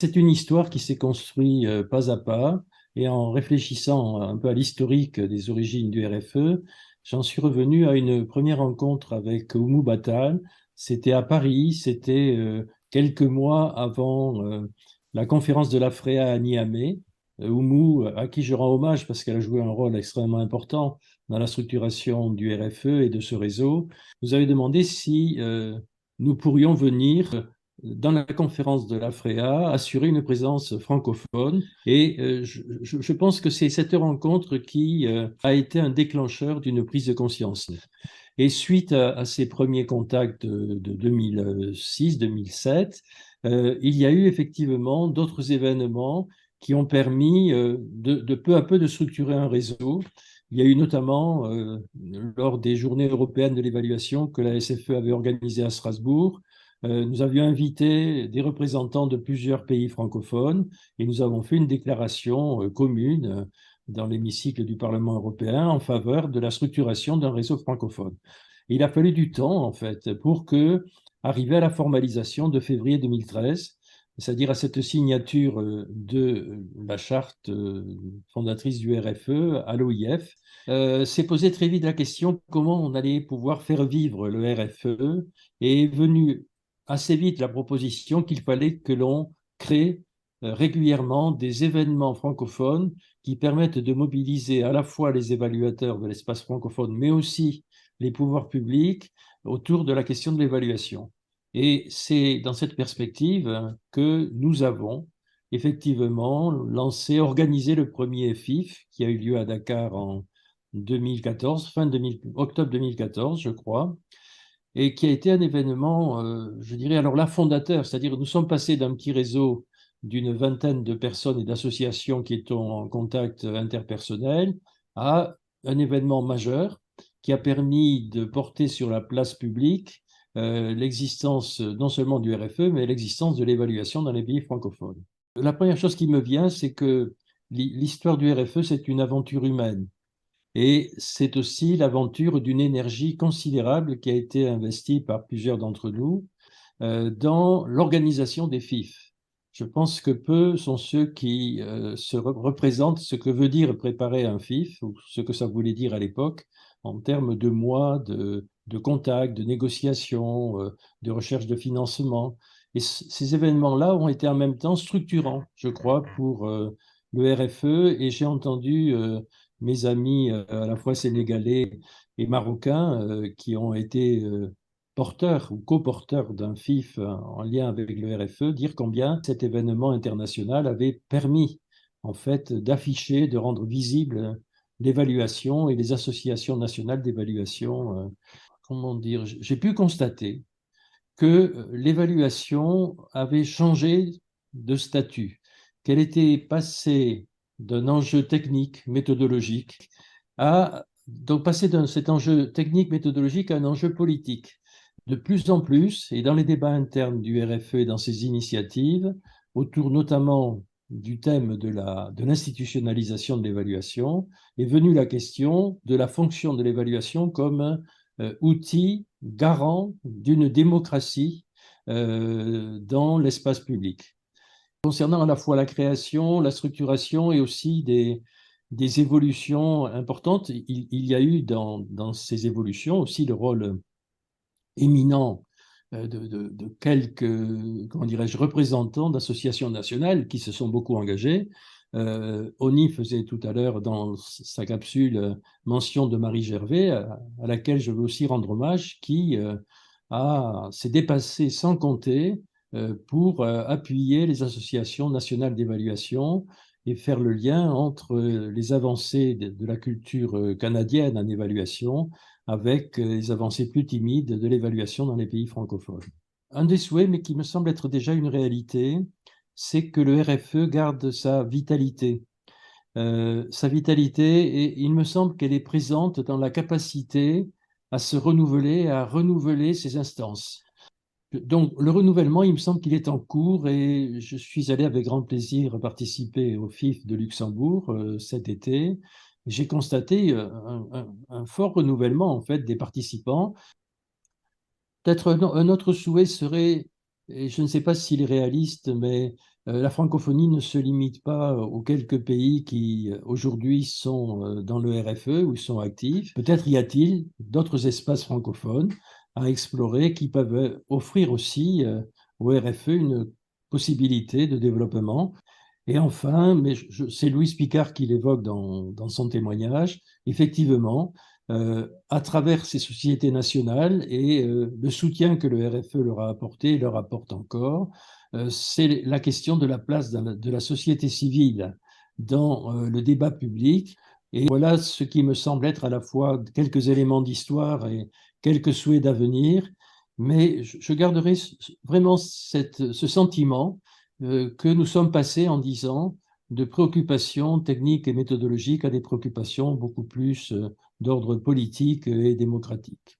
C'est une histoire qui s'est construite pas à pas, et en réfléchissant un peu à l'historique des origines du RFE, j'en suis revenu à une première rencontre avec Oumou Battal. C'était à Paris, c'était quelques mois avant la conférence de l'AFREA à Niamey. Oumou, à qui je rends hommage parce qu'elle a joué un rôle extrêmement important dans la structuration du RFE et de ce réseau, nous avait demandé si nous pourrions venir dans la conférence de l'AFREA, assurer une présence francophone. Et je pense que c'est cette rencontre qui a été un déclencheur d'une prise de conscience. Et suite à ces premiers contacts de 2006-2007, il y a eu effectivement d'autres événements qui ont permis de peu à peu de structurer un réseau. Il y a eu notamment, lors des Journées européennes de l'évaluation que la SFE avait organisées à Strasbourg, nous avions invité des représentants de plusieurs pays francophones et nous avons fait une déclaration commune dans l'hémicycle du Parlement européen en faveur de la structuration d'un réseau francophone. Il a fallu du temps, en fait, pour que, arriver à la formalisation de février 2013, c'est-à-dire à cette signature de la charte fondatrice du RFE à l'OIF, s'est posé très vite la question comment on allait pouvoir faire vivre le RFE, et est venue assez vite la proposition qu'il fallait que l'on crée régulièrement des événements francophones qui permettent de mobiliser à la fois les évaluateurs de l'espace francophone, mais aussi les pouvoirs publics autour de la question de l'évaluation. Et c'est dans cette perspective que nous avons effectivement lancé, organisé le premier FIF qui a eu lieu à Dakar en 2014, octobre 2014, je crois, et qui a été un événement, je dirais, alors là, fondateur, c'est-à-dire nous sommes passés d'un petit réseau d'une vingtaine de personnes et d'associations qui étaient en contact interpersonnel à un événement majeur qui a permis de porter sur la place publique l'existence non seulement du RFE, mais l'existence de l'évaluation dans les pays francophones. La première chose qui me vient, c'est que l'histoire du RFE, c'est une aventure humaine. Et c'est aussi l'aventure d'une énergie considérable qui a été investie par plusieurs d'entre nous dans l'organisation des FIF. Je pense que peu sont ceux qui représentent ce que veut dire préparer un FIF, ou ce que ça voulait dire à l'époque, en termes de mois de contacts, de négociations, de recherche de financement. Et ces événements-là ont été en même temps structurants, je crois, pour le RFE. Et j'ai entendu mes amis à la fois sénégalais et marocains qui ont été porteur ou coporteur d'un FIF en lien avec le RFE, dire combien cet événement international avait permis en fait d'afficher, de rendre visible l'évaluation et les associations nationales d'évaluation. Comment dire, j'ai pu constater que l'évaluation avait changé de statut, qu'elle était passée d'un enjeu technique, méthodologique, à donc passer de cet enjeu technique, méthodologique à un enjeu politique. De plus en plus, et dans les débats internes du RFE et dans ses initiatives, autour notamment du thème de l'institutionnalisation de l'évaluation, est venue la question de la fonction de l'évaluation comme outil garant d'une démocratie dans l'espace public. Concernant à la fois la création, la structuration et aussi des évolutions importantes, il y a eu dans ces évolutions aussi le rôle éminent de quelques, comment dirais-je, représentants d'associations nationales qui se sont beaucoup engagés. Oni faisait tout à l'heure dans sa capsule mention de Marie Gervais, à laquelle je veux aussi rendre hommage, qui s'est dépassée sans compter pour appuyer les associations nationales d'évaluation et faire le lien entre les avancées de la culture canadienne en évaluation avec les avancées plus timides de l'évaluation dans les pays francophones. Un des souhaits, mais qui me semble être déjà une réalité, c'est que le RFE garde sa vitalité. Sa vitalité, et il me semble qu'elle est présente dans la capacité à se renouveler, à renouveler ses instances. Donc, le renouvellement, il me semble qu'il est en cours et je suis allé avec grand plaisir participer au FIF de Luxembourg cet été. J'ai constaté un fort renouvellement en fait des participants. Peut-être un autre souhait serait, et je ne sais pas s'il est réaliste, mais La francophonie ne se limite pas aux quelques pays qui aujourd'hui sont dans le RFE ou sont actifs. Peut-être y a-t-il d'autres espaces francophones à explorer qui peuvent offrir aussi au RFE une possibilité de développement. Et enfin, mais c'est Louise Picard qui l'évoque dans son témoignage, effectivement, à travers ces sociétés nationales et le soutien que le RFE leur a apporté et leur apporte encore, c'est la question de la place de la société civile dans le débat public. Et voilà ce qui me semble être à la fois quelques éléments d'histoire et quelques souhaits d'avenir, mais je garderai vraiment ce sentiment que nous sommes passés en 10 ans de préoccupations techniques et méthodologiques à des préoccupations beaucoup plus d'ordre politique et démocratique.